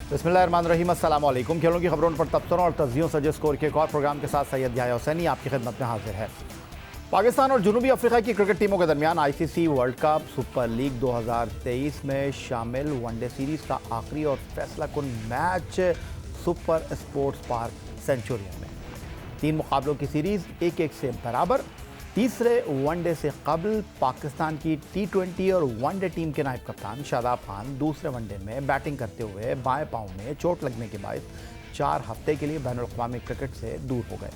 बिस्मिल्लाहिर्रहमानिर्रहीम, अस्सलाम वालेकुम। खेलों की खबरों पर तबसरों और तज्जियों से स्कोर के एक और प्रोग्राम के साथ सैयद याह्या हुसैनी आपकी खिदमत में हाजिर है। पाकिस्तान और जनूबी अफ्रीका की क्रिकेट टीमों के दरमियान ICC world cup super league 2023 में शामिल वनडे सीरीज का आखिरी और फैसला कुन match super sports park Centurion में 3 मुकाबलों की सीरीज 1-1 से बराबर। तीसरे वनडे से कबल पाकिस्तान की T20 और वनडे टीम के नायब कप्तान शादाब खान दूसरे वनडे में बैटिंग करते हुए बाएं पांव में चोट लगने के बाद 4 हफ्ते के लिए बैनुल-अक़वामी क्रिकेट से दूर हो गए।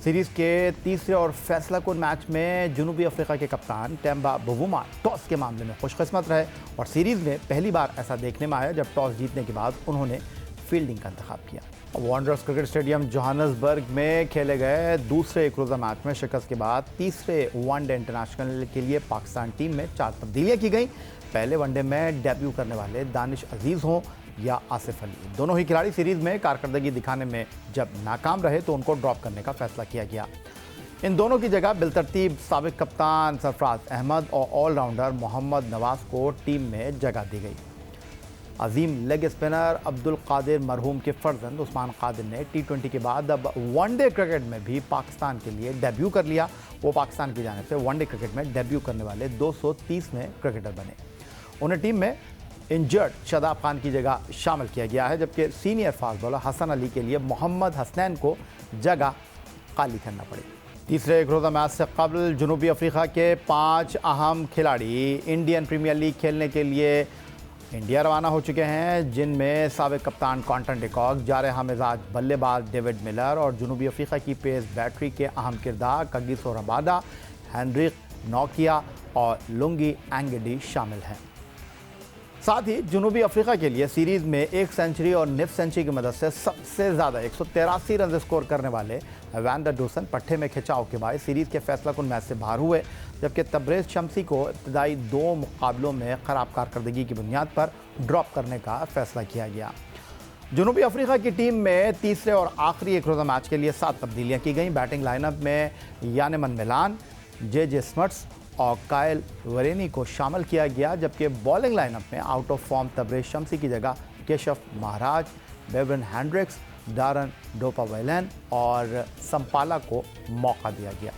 सीरीज के तीसरे और फैसला कुन मैच में जनूबी अफ्रीका के कप्तान टेम्बा बवुमा टॉस के मामले में खुशकिस्मत रहे और सीरीज में पहली बार ऐसा देखने में आया जब टॉस जीतने के बाद उन्होंने फील्डिंग का इंतखाब किया। वांडरर्स क्रिकेट स्टेडियम जोहान्सबर्ग में खेले गए दूसरे एक रोज़ा मैच में शिकस्त के बाद तीसरे वनडे इंटरनेशनल के लिए पाकिस्तान टीम में 4 तब्दीलियां की गई। पहले वनडे में डेब्यू करने वाले दानिश अजीज़ हों या आसिफ अली, दोनों ही खिलाड़ी सीरीज में कारकर्दगी दिखाने में जब नाकाम रहे तो उनको ड्रॉप करने का फैसला किया गया। इन दोनों की जगह बिलतरतीब साबिक कप्तान सरफराज अहमद और ऑलराउंडर मोहम्मद नवाज को टीम में जगह दी गई। अजीम लेग स्पिनर अब्दुल कादिर मरहूम के फर्जंद उस्मान कादिर ने T20 के बाद अब वनडे क्रिकेट में भी पाकिस्तान के लिए डेब्यू कर लिया। वो पाकिस्तान की जानिब से वनडे क्रिकेट में डेब्यू करने वाले 230वें क्रिकेटर बने। उन्हें टीम में इंजर्ड शादाब खान की जगह शामिल किया गया है, जबकि senior fast bowler Hasan Ali के लिए मोहम्मद हसनैन को जगह खाली करना पड़ी। तीसरे एक रोज़ा मैच से कबल जनूबी अफ्रीका के 5 अहम खिलाड़ी इंडियन प्रीमियर लीग खेलने के लिए इंडिया रवाना हो चुके हैं, जिनमें साबिक कप्तान क्वांटन डिकॉक, जारहा मिजाज बल्लेबाज डेविड मिलर और जनूबी अफ्रीका की पेस बैटरी के अहम किरदार कगिसो रबादा, हेनरिक नोकिया और लुंगी एंगडी शामिल हैं। साथ ही जनूबी अफ्रीका के लिए सीरीज़ में 1 सेंचुरी और निफ सेंचुरी की मदद से सबसे ज़्यादा 183 रन स्कोर करने वाले वैंडर डूसन पट्टे में खिंचाव के बाद सीरीज़ के फैसला कुन मैच से बाहर हुए, जबकि तबरेज़ शम्सी को इब्तदाई 2 मुकाबलों में ख़राब कारकर्दगी की बुनियाद पर ड्रॉप करने का फैसला किया गया। जनूबी अफ्रीका की टीम में तीसरे और आखिरी एक रोज़ा मैच के लिए 7 तब्दीलियाँ की गई। बैटिंग लाइनअप में यानेमन मिलान, जे स्मट्स और कायल वरेनी को शामिल किया गया, जबकि बॉलिंग लाइनअप में out of form Tabraiz Shamsi की जगह Keshav Maharaj, Beuran Hendricks, Daryn Dupavillon और संपाला को मौका दिया गया।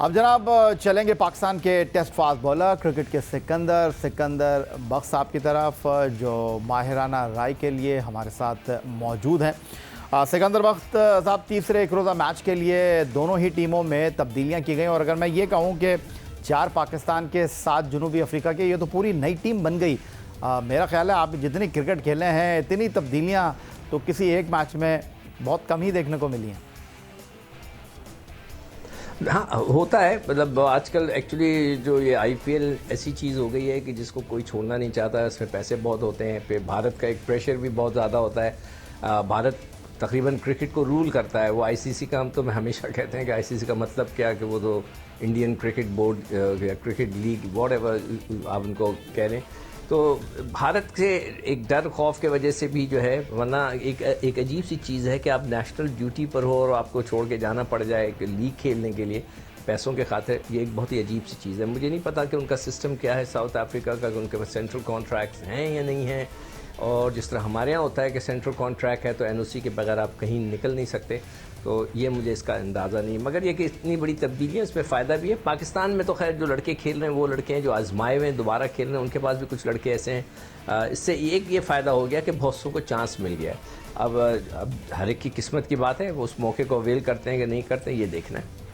अब जनाब चलेंगे पाकिस्तान के टेस्ट फास्ट बॉलर क्रिकेट के सिकंदर बख्श साहब की तरफ, जो माहिराना राय के लिए हमारे साथ मौजूद हैं। सिकंदर बख्श साहब, तीसरे एक रोज़ा मैच के लिए दोनों ही टीमों में तब्दीलियां की गई और अगर मैं ये कहूँ कि 4 पाकिस्तान के 7 जनूबी अफ्रीका के, ये तो पूरी नई टीम बन गई। मेरा ख्याल है आप जितनी क्रिकेट खेले हैं इतनी तब्दीलियां तो किसी एक मैच में बहुत कम ही देखने को मिली हैं। हाँ, होता है। मतलब आजकल एक्चुअली जो ये IPL ऐसी चीज़ हो गई है कि जिसको कोई छोड़ना नहीं चाहता है। इसमें पैसे बहुत होते हैं, फिर भारत का एक प्रेशर भी बहुत ज़्यादा होता है। भारत तकरीबन क्रिकेट को रूल करता है। वो ICC का, हम तो हमेशा कहते हैं कि ICC का मतलब क्या है कि वो तो इंडियन क्रिकेट बोर्ड या क्रिकेट लीग व्हाटएवर आप उनको कह लें, तो भारत से एक डर खौफ के वजह से भी जो है, वरना एक अजीब सी चीज़ है कि आप नेशनल ड्यूटी पर हो और आपको छोड़ के जाना पड़ जाए एक लीग खेलने के लिए पैसों के खातिर। ये एक बहुत ही अजीब सी चीज़ है। मुझे नहीं पता कि उनका सिस्टम क्या है साउथ अफ्रीका का, कि उनके पास सेंट्रल कॉन्ट्रैक्ट्स हैं या नहीं हैं, और जिस तरह हमारे यहाँ होता है कि सेंट्रल कॉन्ट्रैक्ट है तो NOC के बगैर आप कहीं निकल नहीं सकते। तो ये मुझे इसका अंदाज़ा नहीं, मगर ये कि इतनी बड़ी तब्दीलियाँ, इसमें फ़ायदा भी है। पाकिस्तान में तो खैर जो लड़के खेल रहे हैं वो लड़के हैं जो आजमाए हुए हैं, दोबारा खेल रहे हैं। उनके पास भी कुछ लड़के ऐसे हैं। इससे एक ये फ़ायदा हो गया कि बहुत सौ को चांस मिल गया है। अब हर एक की किस्मत की बात है, वो उस मौके को अवेल करते हैं कि नहीं करते हैं, ये देखना है।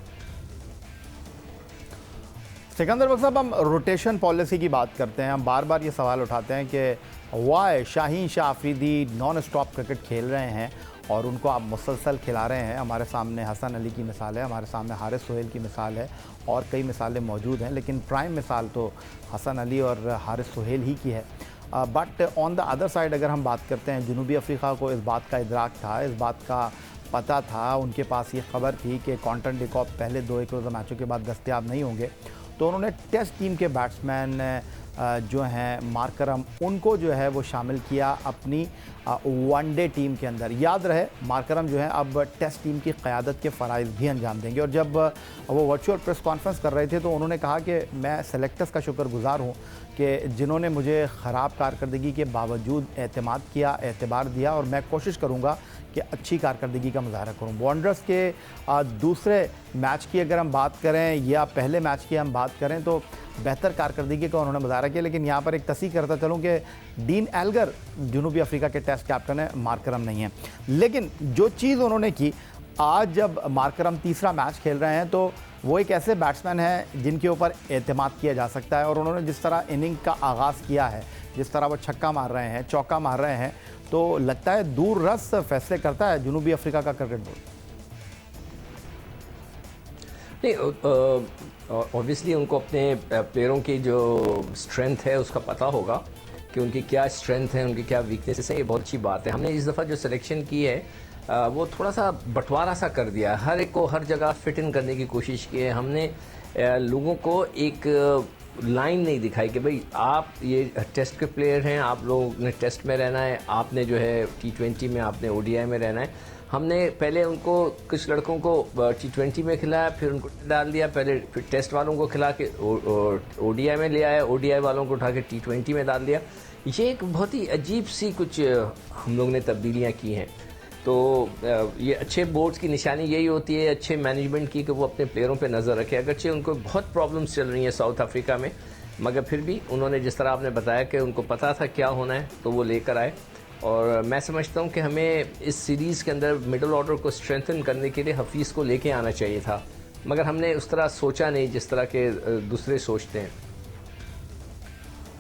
सिकंदर बख्श साहब, हम रोटेशन पॉलिसी की बात करते हैं। हम बार बार ये सवाल उठाते हैं कि why Shaheen Shah Afridi non stop cricket खेल रहे हैं और उनको आप मुसलसल खिला रहे हैं। हमारे सामने हसन अली की मिसाल है, हमारे सामने हारिस सोहेल की मिसाल है और कई मिसालें मौजूद हैं, लेकिन प्राइम मिसाल तो हसन अली और हारिस सोहेल ही की है। But on the other side अगर हम बात करते हैं, जनूबी अफ्रीका को इस बात का इदराक था, इस बात का पता था, उनके पास ये खबर थी कि क्वांटन डिकॉक पहले 2 एक रोज़ा मैचों के बाद दस्तयाब नहीं होंगे, तो उन्होंने टेस्ट टीम के बैट्समैन जो हैं मार्करम, उनको जो है वो शामिल किया अपनी वनडे टीम के अंदर। याद रहे मार्करम जो है अब टेस्ट टीम की क़यादत के फ़राइज़ भी अंजाम देंगे। और जब वो वर्चुअल प्रेस कॉन्फ्रेंस कर रहे थे तो उन्होंने कहा कि मैं सेलेक्टर्स का शुक्रगुज़ार हूँ कि जिन्होंने मुझे ख़राब कारकर्दगी के बावजूद एतमाद किया, एतबार दिया, और मैं कोशिश करूँगा कि अच्छी कारकर्दगी का मुजाहरा करूँ। वांडरर्स के दूसरे मैच की अगर हम बात करें या पहले मैच की हम बात करें तो बेहतर कारकर्दगी का उन्होंने मुजाहरा किया, लेकिन यहाँ पर एक तस्दीक करता चलूँ कि डीन एल्गर जनूबी अफ्रीका के टेस्ट कैप्टन है, मार्करम नहीं है। लेकिन जो चीज़ उन्होंने की, आज जब मार्करम तीसरा मैच खेल रहे हैं तो वो एक ऐसे बैट्समैन हैं जिनके ऊपर एतमाद किया जा सकता है, और उन्होंने जिस तरह इनिंग का आगाज़ किया है, जिस तरह वो छक्का मार रहे हैं, चौका मार रहे हैं, तो लगता है दूर रस फैसले करता है जनूबी अफ्रीका का क्रिकेट बोर्ड। नहीं, ऑब्वियसली उनको अपने प्लेयरों की जो स्ट्रेंथ है उसका पता होगा कि उनकी क्या स्ट्रेंथ है, उनकी क्या वीकनेसेस है। ये बहुत अच्छी बात है। हमने इस दफ़ा जो सिलेक्शन की है वो थोड़ा सा बंटवारा सा कर दिया, हर एक को हर जगह फिट इन करने की कोशिश की है। हमने लोगों को एक लाइन नहीं दिखाई कि भाई आप ये टेस्ट के प्लेयर हैं, आप लोगों ने टेस्ट में रहना है, आपने जो है T20 में, आपने ODI में रहना है। हमने पहले उनको कुछ लड़कों को T20 में खिलाया, फिर उनको डाल दिया, पहले फिर टेस्ट वालों को खिला के ODI में ले आया, ODI वालों को उठा के T20 में डाल दिया। ये एक बहुत ही अजीब सी कुछ हम लोग ने तब्दीलियाँ की हैं। तो ये अच्छे बोर्ड्स की निशानी यही होती है, अच्छे मैनेजमेंट की, कि वो अपने प्लेयरों पे नज़र रखे। अगरचे उनको बहुत प्रॉब्लम्स चल रही हैं साउथ अफ्रीका में, मगर फिर भी उन्होंने जिस तरह आपने बताया कि उनको पता था क्या होना है तो वो लेकर आए। और मैं समझता हूँ कि हमें इस सीरीज़ के अंदर मिडल ऑर्डर को स्ट्रेंथन करने के लिए हफीज़ को लेके आना चाहिए था, मगर हमने उस तरह सोचा नहीं जिस तरह के दूसरे सोचते हैं।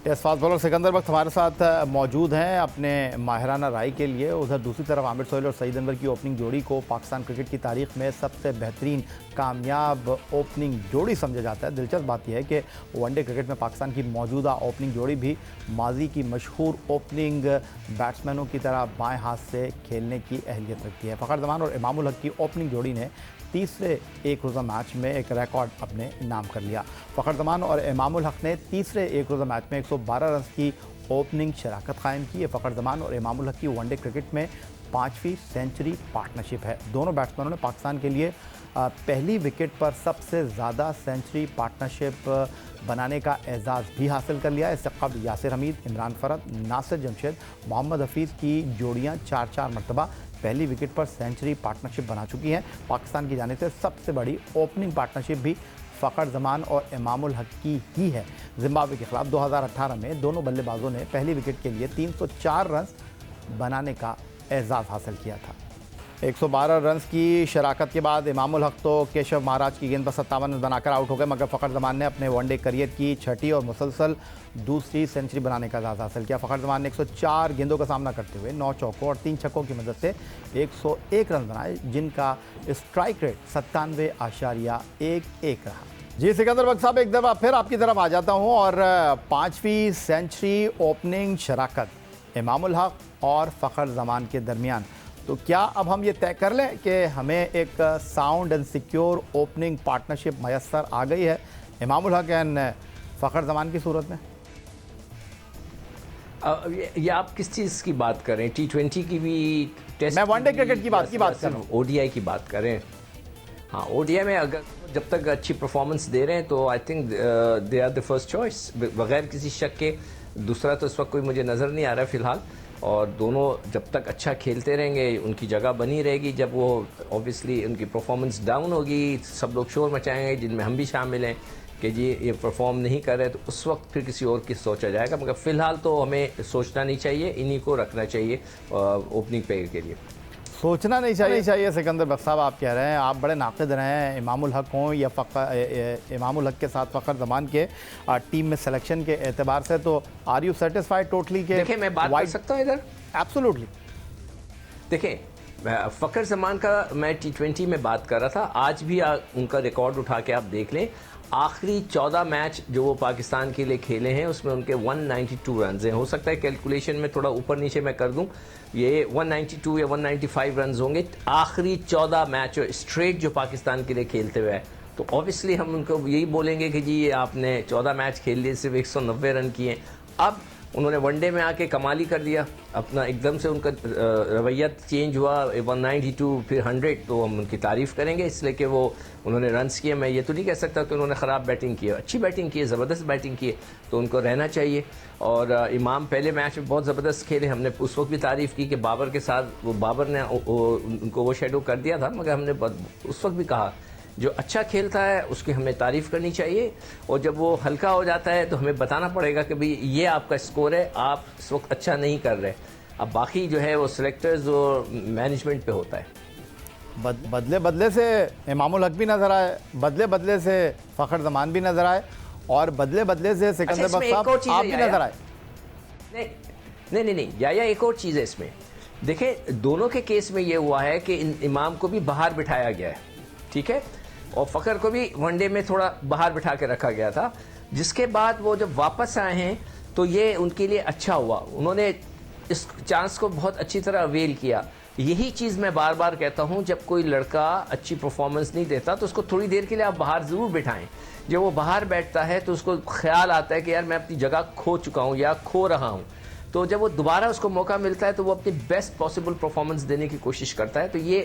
फास्ट बॉलर सिकंदर वक्त हमारे साथ मौजूद हैं अपने माहिराना राय के लिए। उधर दूसरी तरफ आमिर सोहेल और सईद अनवर की ओपनिंग जोड़ी को पाकिस्तान क्रिकेट की तारीख में सबसे बेहतरीन कामयाब ओपनिंग जोड़ी समझा जाता है। दिलचस्प बात यह है कि वनडे क्रिकेट में पाकिस्तान की मौजूदा ओपनिंग जोड़ी भी माजी की मशहूर ओपनिंग बैट्समैनों की तरह बाएँ हाथ से खेलने की अहलियत रखती है। फ़खर जमान और इमामुल हक की ओपनिंग जोड़ी ने तीसरे एक रोज़ा मैच में एक रिकॉर्ड अपने नाम कर लिया। फ़खर जमान और इमामुल हक ने तीसरे एक रोज़ा मैच में 112 रन की ओपनिंग शराकत कायम की। फ़खर जमान और इमामुल हक की वनडे क्रिकेट में 5वीं सेंचुरी पार्टनरशिप है। दोनों बैट्समैनों ने पाकिस्तान के लिए पहली विकेट पर सबसे ज़्यादा सेंचुरी पार्टनरशिप बनाने का एजाज़ भी हासिल कर लिया। इससे कबल यासिर हमीद, इमरान फरद, नासिर जमशेद, मोहम्मद हफीज़ की जोड़ियाँ 4-4 मरतबा पहली विकेट पर सेंचुरी पार्टनरशिप बना चुकी हैं। पाकिस्तान की जानिब से सबसे बड़ी ओपनिंग पार्टनरशिप भी फ़खर जमान और इमामुल हक की ही है। जिम्बाब्वे के खिलाफ 2018 में दोनों बल्लेबाजों ने पहली विकेट के लिए 304 रन बनाने का एजाज़ हासिल किया था। 112 रन की शराकत के बाद इमामुल हक तो केशव महाराज की गेंद पर 57 रन बनाकर आउट हो गए, मगर फ़खर जमान ने अपने वनडे करियर की छठी और मुसलसल दूसरी सेंचुरी बनाने का एजाज़ हासिल किया। फ़खर जमान ने 104 गेंदों का सामना करते हुए 9 चौकों और 3 छक्कों की मदद से 101 रन बनाए, जिनका स्ट्राइक रेट 97.11 रहा। जी सिकंदर बख्श साहब, एक दफ़ा फिर आपकी तरफ आ जाता हूँ और 5वीं सेंचुरी ओपनिंग शराकत इमामुल हक और फ़खर जमान के दरमियान, तो क्या अब हम ये तय कर लें कि हमें एक sound and secure opening partnership मैसर आ गई है इमामुल हक एंड फ़खर जमान की सूरत में? ये आप किस चीज़ की बात करें? T20 की भी, टेस्ट? मैं वनडे क्रिकेट की बात कर रहा हूँ। ODI की बात करें। हाँ, ODI में अगर जब तक अच्छी परफॉर्मेंस दे रहे हैं तो I think they are the first choice, बगैर किसी शक के। दूसरा तो इस वक्त कोई मुझे नज़र नहीं आ रहा है फ़िलहाल, और दोनों जब तक अच्छा खेलते रहेंगे उनकी जगह बनी रहेगी। जब वो ऑब्वियसली उनकी परफॉर्मेंस डाउन होगी, सब लोग शोर मचाएंगे, जिनमें हम भी शामिल हैं, कि जी ये परफॉर्म नहीं कर रहे, तो उस वक्त फिर किसी और की सोचा जाएगा। मगर फ़िलहाल तो हमें सोचना नहीं चाहिए, इन्हीं को रखना चाहिए ओपनिंग पेयर के लिए। सोचना नहीं चाहिए सिकंदर बख्श साहब, आप कह रहे हैं। आप बड़े नाक़िद रहे हैं इमामुल हक हों या इमामुल हक के साथ फ़खर जमान के टीम में सिलेक्शन के एतबार से, तो आर यू सेटिस्फाइड टोटली के? देखिए, मैं बात कर सकता हूँ इधर? एब्सोल्युटली। देखिए, फ़खर जमान का मैं T20 में बात कर रहा था, आज भी उनका रिकॉर्ड उठा के आप देख लें। आखिरी 14 मैच जो वो पाकिस्तान के लिए खेले हैं उसमें उनके 192 रन हैं। हो सकता है कैलकुलेशन में थोड़ा ऊपर नीचे मैं कर दूं, ये 192 या 195 रन होंगे आखिरी 14 मैच स्ट्रेट जो पाकिस्तान के लिए खेलते हुए है। तो ऑब्वियसली हम उनको यही बोलेंगे कि जी ये आपने 14 मैच खेल लिए, सिर्फ 190 रन किए। अब उन्होंने वनडे में आके कमाल ही कर दिया अपना, एकदम से उनका रवैया चेंज हुआ 192 फिर 100, तो हम उनकी तारीफ़ करेंगे इसलिए कि वो उन्होंने रन्स किए। मैं ये तो नहीं कह सकता कि उन्होंने ख़राब बैटिंग की, अच्छी बैटिंग की है, ज़बरदस्त बैटिंग की है, तो उनको रहना चाहिए। और इमाम पहले मैच में बहुत ज़बरदस्त खेले, हमने उस वक्त भी तारीफ़ की कि बाबर के साथ वो बाबर ने उनको वो शेडो कर दिया था, मगर हमने उस वक्त भी कहा जो अच्छा खेलता है उसकी हमें तारीफ़ करनी चाहिए, और जब वो हल्का हो जाता है तो हमें बताना पड़ेगा कि भाई ये आपका स्कोर है, आप इस वक्त अच्छा नहीं कर रहे। अब बाकी जो है वो सिलेक्टर्स और मैनेजमेंट पे होता है। बदले बदले से इमामुल हक भी नज़र आए, बदले बदले से फ़खर जमान भी नज़र आए, और बदले बदले से सिकंदर बख्श साहब आप भी नज़र आए। नहीं, या एक और चीज़ है इसमें। देखें, दोनों के केस में ये हुआ है कि इमाम को भी बाहर बिठाया गया है, ठीक है, और फ़खर को भी वनडे में थोड़ा बाहर बिठा के रखा गया था, जिसके बाद वो जब वापस आए हैं तो ये उनके लिए अच्छा हुआ, उन्होंने इस चांस को बहुत अच्छी तरह अवेल किया। यही चीज़ मैं बार बार कहता हूँ, जब कोई लड़का अच्छी परफॉर्मेंस नहीं देता तो उसको थोड़ी देर के लिए आप बाहर ज़रूर बिठाएं। जब वो बाहर बैठता है तो उसको ख्याल आता है कि यार मैं अपनी जगह खो चुका हूँ या खो रहा हूँ, तो जब वो दोबारा उसको मौका मिलता है तो वो अपनी बेस्ट पॉसिबल परफॉर्मेंस देने की कोशिश करता है। तो ये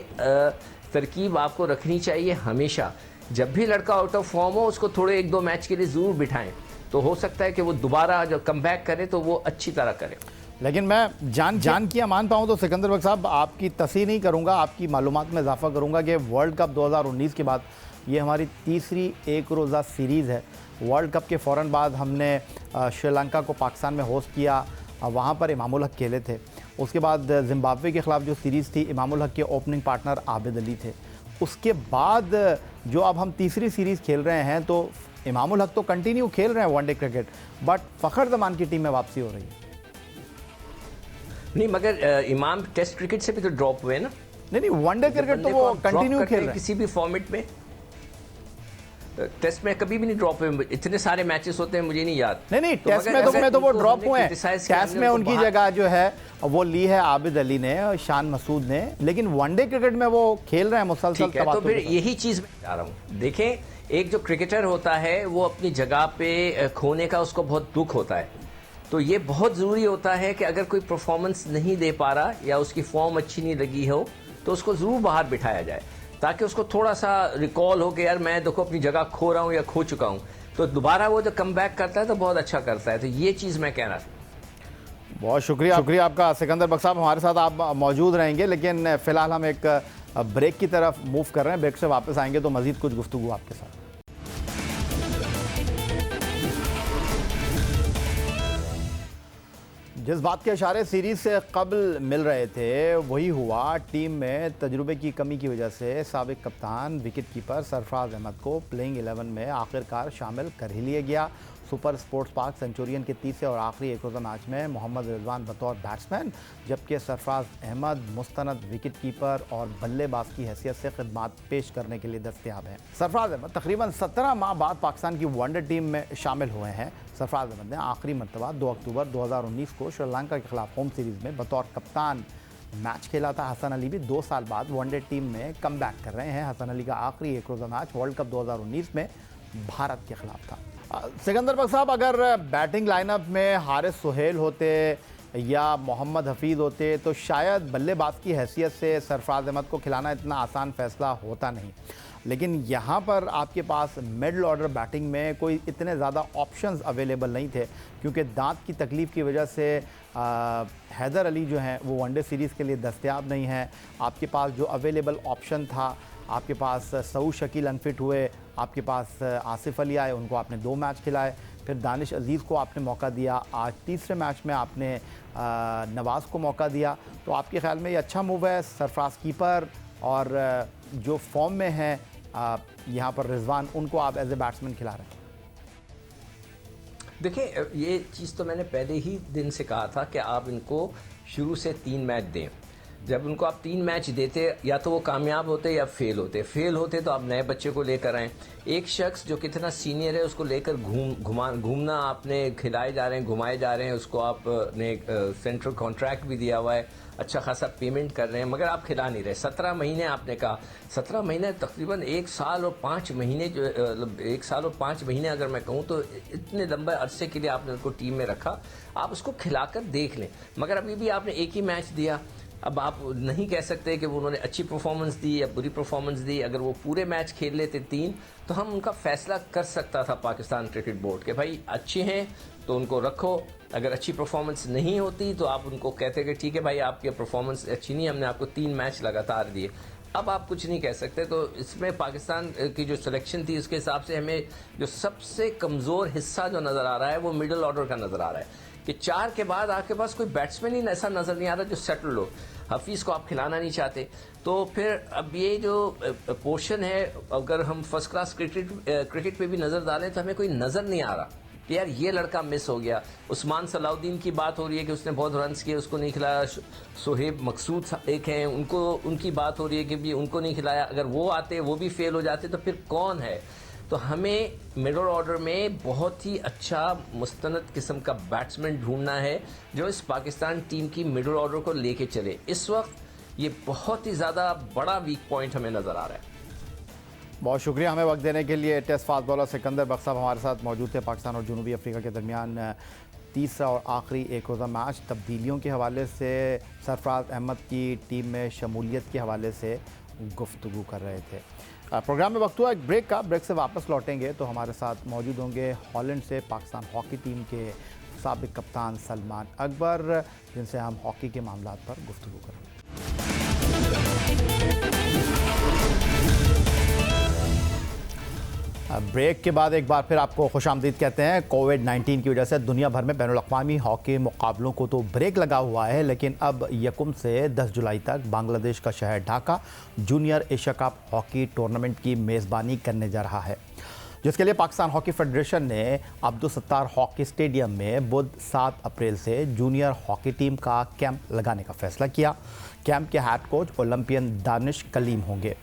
तरकीब आपको रखनी चाहिए हमेशा, जब भी लड़का आउट ऑफ फॉर्म हो उसको थोड़े 1-2 मैच के लिए ज़रूर बिठाएं, तो हो सकता है कि वो दोबारा जब कम बैक करे तो वो अच्छी तरह करे। लेकिन मैं जान किया मान पाऊँ तो सिकंदर बख्श साहब आपकी तस्हीह नहीं करूँगा, आपकी मालूमात में इजाफा करूँगा कि वर्ल्ड कप 2019 के बाद ये हमारी तीसरी एक रोज़ा सीरीज़ है। वर्ल्ड कप के फ़ौरन बाद हमने श्रीलंका को पाकिस्तान में होस्ट किया, वहाँ पर इमामुल हक खेले थे। उसके बाद जिम्बाब्वे के ख़िलाफ़ जो सीरीज़ थी, इमामुल हक के ओपनिंग पार्टनर आबिद अली थे। उसके बाद जो अब हम तीसरी सीरीज़ खेल रहे हैं तो इमामुल हक तो कंटिन्यू खेल रहे हैं one day cricket, but Fakhar Zaman की टीम में वापसी हो रही है। नहीं, मगर इमाम टेस्ट क्रिकेट से भी तो ड्रॉप हुए ना। नहीं, वनडे क्रिकेट तो वो कंटिन्यू खेल रहे हैं किसी भी फॉर्मेट में। टेस्ट में कभी भी नहीं ड्रॉप हुए, इतने सारे मैचेस होते हैं, मुझे नहीं याद। नहीं, टेस्ट में तो वो ड्रॉप हुए हैं। टेस्ट में उनकी जगह जो है वो ली है आबिद अली ने और शान मसूद ने, लेकिन वनडे क्रिकेट में वो खेल रहे हैं मुसलसल। तो फिर यही चीज़ मैं चाह रहा हूँ। देखें, एक जो क्रिकेटर होता है वो अपनी जगह पे खोने का उसको बहुत दुख होता है, तो ये बहुत ज़रूरी होता है कि अगर कोई परफॉर्मेंस नहीं दे पा रहा या उसकी फॉर्म अच्छी नहीं लगी हो तो उसको ज़रूर बाहर बिठाया जाए, ताकि उसको थोड़ा सा रिकॉल हो कि यार मैं देखो अपनी जगह खो रहा हूँ या खो चुका हूँ, तो दोबारा वो जब कम बैक करता है तो बहुत अच्छा करता है। तो ये चीज़ मैं कहना था। बहुत शुक्रिया आपका सिकंदर बख्श साहब, हमारे साथ आप मौजूद रहेंगे, लेकिन फ़िलहाल हम एक ब्रेक की तरफ मूव कर रहे हैं। ब्रेक से वापस आएंगे तो मज़ीद कुछ गुफ्तगू आपके साथ। जिस बात के इशारे सीरीज़ से कबल मिल रहे थे वही हुआ। टीम में तजुर्बे की कमी की वजह से साबिक कप्तान विकेट कीपर सरफराज अहमद को प्लेइंग 11 में आखिरकार शामिल कर ही लिया गया। सुपर स्पोर्ट्स पार्क सेंचुरियन के तीसरे और आखिरी एक रोज़ा मैच में मोहम्मद रिजवान बतौर बैट्समैन, जबकि सरफराज अहमद मुस्तनद विकेट कीपर और बल्लेबाज की हैसियत से खिदमात पेश करने के लिए दस्तयाब हैं। सरफराज अहमद तकरीबन 17 माह बाद पाकिस्तान की वनडे टीम में शामिल हुए हैं। सरफराज अहमद ने आखिरी मरतबा 2 अक्टूबर 2019 को श्रीलंका के खिलाफ होम सीरीज़ में बतौर कप्तान मैच खेला था। हसन अली भी 2 साल बाद वनडे टीम में कम बैक कर रहे हैं। हसन अली का आखिरी एक रोज़ा मैच वर्ल्ड कप 2019 में भारत के खिलाफ था। सिकंदर बख्श साहब, अगर बैटिंग लाइनअप में हारिस सुहेल होते या मोहम्मद हफीज़ होते तो शायद बल्लेबाज की हैसियत से सरफराज अहमद को खिलाना इतना आसान फ़ैसला होता नहीं, लेकिन यहाँ पर आपके पास मिडल ऑर्डर बैटिंग में कोई इतने ज़्यादा ऑप्शंस अवेलेबल नहीं थे, क्योंकि दांत की तकलीफ़ की वजह से हैदर अली जो हैं वो वनडे सीरीज़ के लिए दस्तयाब नहीं हैं। आपके पास जो अवेलेबल ऑप्शन था, आपके पास सऊद शकील अनफिट हुए, आपके पास आसिफ अली आए, उनको आपने 2 मैच खिलाए, फिर दानिश अजीज़ को आपने मौका दिया, आज तीसरे मैच में आपने नवाज़ को मौका दिया। तो आपके ख्याल में ये अच्छा मूव है? सरफराज कीपर और जो फॉर्म में हैं यहाँ पर रिजवान, उनको आप एज ए बैट्समैन खिला रहे हैं। देखिए, ये चीज़ तो मैंने पहले ही दिन से कहा था कि आप इनको शुरू से 3 मैच दें, जब उनको आप 3 मैच देते, या तो वो कामयाब होते या फेल होते। फेल होते तो आप नए बच्चे को लेकर आएँ। एक शख्स जो कितना सीनियर है उसको लेकर घूमना आपने, खिलाए जा रहे हैं, घुमाए जा रहे हैं, उसको आपने सेंट्रल कॉन्ट्रैक्ट भी दिया हुआ है, अच्छा खासा पेमेंट कर रहे हैं, मगर आप खिला नहीं रहे। 17 महीने आपने कहा, 17 महीने तकरीबन 1 साल और 5 महीने, जो 1 साल और 5 महीने अगर मैं कहूँ तो इतने लंबे अरसे के लिए आपने उसको टीम में रखा। आप उसको खिलाकर देख लें, मगर अभी भी आपने एक ही मैच दिया। अब आप नहीं कह सकते कि वो उन्होंने अच्छी परफॉर्मेंस दी या बुरी परफॉर्मेंस दी। अगर वो पूरे मैच खेल लेते 3, तो हम उनका फैसला कर सकता था पाकिस्तान क्रिकेट बोर्ड के भाई अच्छे हैं तो उनको रखो, अगर अच्छी परफॉर्मेंस नहीं होती तो आप उनको कहते कि ठीक है भाई आपकी परफॉर्मेंस अच्छी नहीं, हमने आपको 3 मैच लगातार दिए। अब आप कुछ नहीं कह सकते। तो इसमें पाकिस्तान की जो सिलेक्शन थी उसके हिसाब से हमें जो सबसे कमज़ोर हिस्सा जो नज़र आ रहा है वो मिडिल ऑर्डर का नज़र आ रहा है कि 4 के बाद आपके पास कोई बैट्समैन ही ऐसा नज़र नहीं आ रहा जो सेटल हो। हफीज़ को आप खिलाना नहीं चाहते, तो फिर अब ये जो पोर्शन है, अगर हम फर्स्ट क्लास क्रिकेट पे भी नज़र डालें तो हमें कोई नज़र नहीं आ रहा कि यार ये लड़का मिस हो गया। उस्मान सलाउद्दीन की बात हो रही है कि उसने बहुत रन्स किए, उसको नहीं खिलाया। सोहेब मकसूद एक हैं, उनकी बात हो रही है कि भी उनको नहीं खिलाया। अगर वो आते, वो भी फेल हो जाते, तो फिर कौन है? तो हमें मिडल ऑर्डर में बहुत ही अच्छा मुस्तनद किस्म का बैट्समैन ढूंढना है जो इस पाकिस्तान टीम की मिडल ऑर्डर को लेके चले। इस वक्त ये बहुत ही ज़्यादा बड़ा वीक पॉइंट हमें नज़र आ रहा है। बहुत शुक्रिया हमें वक्त देने के लिए। टेस्ट फास्ट बॉलर सिकंदर बख्श साहब हमारे साथ मौजूद थे। पाकिस्तान और जनूबी अफ्रीका के दरमियान तीसरा और आखिरी एक रोज़ा मैच, तब्दीलियों के हवाले से, सरफराज अहमद की टीम में शमूलियत के हवाले से गुफ्तगू कर रहे थे। प्रोग्राम में वक्त हुआ एक ब्रेक का। ब्रेक से वापस लौटेंगे तो हमारे साथ मौजूद होंगे हॉलैंड से पाकिस्तान हॉकी टीम के साबिक कप्तान सलमान अकबर, जिनसे हम हॉकी के मामलात पर गुफ्तगू करेंगे। ब्रेक के बाद एक बार फिर आपको खुशामदीद कहते हैं। कोविड-19 की वजह से दुनिया भर में बैनुल-अक़वामी हॉकी मुकाबलों को तो ब्रेक लगा हुआ है, लेकिन अब यकम से 10 जुलाई तक बांग्लादेश का शहर Dhaka junior Asia cup hockey tournament की मेज़बानी करने जा रहा है, जिसके लिए पाकिस्तान हॉकी फेडरेशन ने अब्दुल सत्तार हॉकी स्टेडियम में बुध 7 अप्रैल से जूनियर हॉकी टीम का कैंप लगाने का फैसला किया। कैंप के head coach olympian Danish Kaleem होंगे।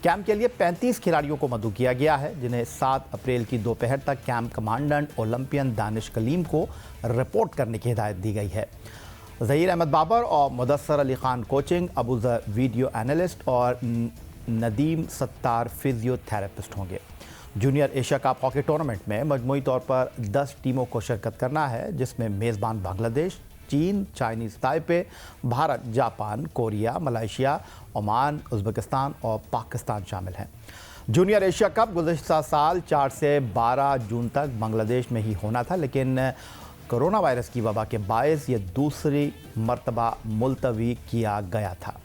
कैंप के लिए 35 खिलाड़ियों को मदऊ किया गया है, जिन्हें 7 अप्रैल की दोपहर तक camp commandant olympian Danish Kaleem को रिपोर्ट करने की हिदायत दी गई है। ज़हीर अहमद बाबर और Mudassar Ali Khan coaching, Abu Zar video analyst और नदीम सत्तार फिजियोथेरेपिस्ट होंगे। Junior Asia cup hockey tournament में मजमूई तौर पर 10 टीमों को शिरकत करना है, जिसमें मेज़बान बांग्लादेश, चीन, Chinese Taipei, Bharat, Japan, Korea, Malaysia, Oman, Uzbekistan और पाकिस्तान शामिल हैं। जूनियर एशिया कप गुज़श्ता साल 4 से 12 जून तक बांग्लादेश में ही होना था, लेकिन कोरोना वायरस की वबा के बायस ये दूसरी मरतबा मुलतवी किया गया था।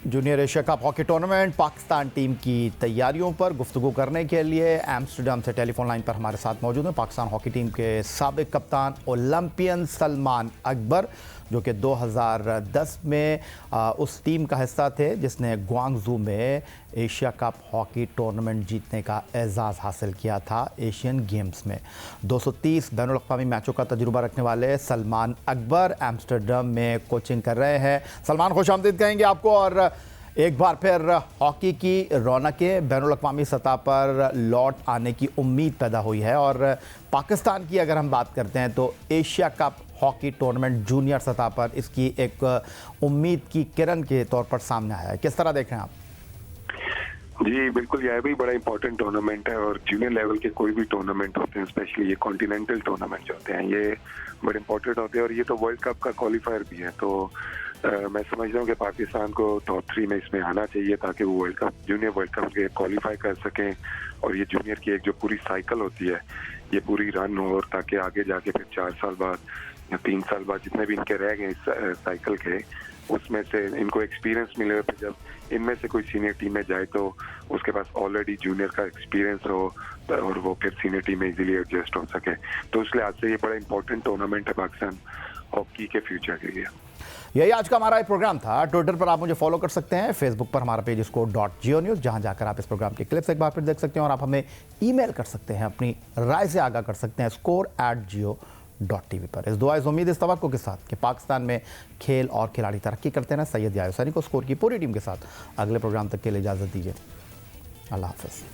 Junior Asia cup hockey tournament Pakistan team की तैयारियों पर गुफ्तगू करने के लिए एम्स्टर्डम से टेलीफोन लाइन पर हमारे साथ मौजूद हैं पाकिस्तान हॉकी टीम के साबिक कप्तान ओलंपियन सलमान अकबर, जो कि 2010 में उस टीम का हिस्सा थे जिसने ग्वांगझू में एशिया कप हॉकी टूर्नामेंट जीतने का एजाज़ हासिल किया था एशियन गेम्स में। 230 बैनुल-अक़वामी मैचों का तजुर्बा रखने वाले सलमान अकबर एम्स्टर्डम में कोचिंग कर रहे हैं। सलमान, खुशामदीद कहेंगे आपको। और एक बार फिर हॉकी की रौनकें बैनुल-अक़वामी सतह पर लौट आने की उम्मीद पैदा हुई है, और पाकिस्तान की अगर हम बात करते हैं तो Asia cup hockey tournament junior सतह पर इसकी एक उम्मीद की किरण के तौर पर सामने आया है। किस तरह देख रहे हैं आप? जी बिल्कुल, यह भी बड़ा इंपॉर्टेंट टूर्नामेंट है, और जूनियर लेवल के कोई भी टूर्नामेंट होते हैं, स्पेशली ये कॉन्टिनेंटल टूर्नामेंट जो होते हैं, ये बड़े इंपॉर्टेंट होते हैं। और ये तो वर्ल्ड कप का क्वालिफायर भी है, तो मैं समझता हूँ कि पाकिस्तान को टॉप 3 में इसमें आना चाहिए ताकि वो world cup, junior world cup के क्वालिफाई कर सकें। और ये जूनियर की एक जो पूरी साइकिल होती है, ये पूरी रन हो, और ताकि आगे जाके फिर 4 साल बाद या 3 साल बाद जितने भी इनके रह गए इस साइकिल के, उसमें से इनको एक्सपीरियंस मिले। फिर जब इनमें से कोई सीनियर टीम में जाए तो उसके पास ऑलरेडी जूनियर का एक्सपीरियंस हो, और वो फिर सीनियर टीम में इजीली एडजस्ट हो सके। तो इसलिए आज से ये बड़ा इंपॉर्टेंट टूर्नामेंट है पाकिस्तान हॉकी के फ्यूचर के लिए। यही आज का हमारा एक प्रोग्राम था। ट्विटर पर आप मुझे फॉलो कर सकते हैं, फेसबुक पर हमारा पेज score.geo-news, जहां जाकर आप इस प्रोग्राम के क्लिप्स एक बार फिर देख सकते हैं, और आप हमें ईमेल कर सकते हैं, अपनी राय से आगाह कर सकते हैं score@geo TV पर। इस दुआ इस उम्मीद इस तवक्को के साथ कि पाकिस्तान में खेल और खिलाड़ी तरक्की करते हैं, सैयद याहिया हुसैनी को स्कोर की पूरी टीम के साथ अगले प्रोग्राम तक के लिए इजाज़त दीजिए। अल्लाह हाफ़िज़।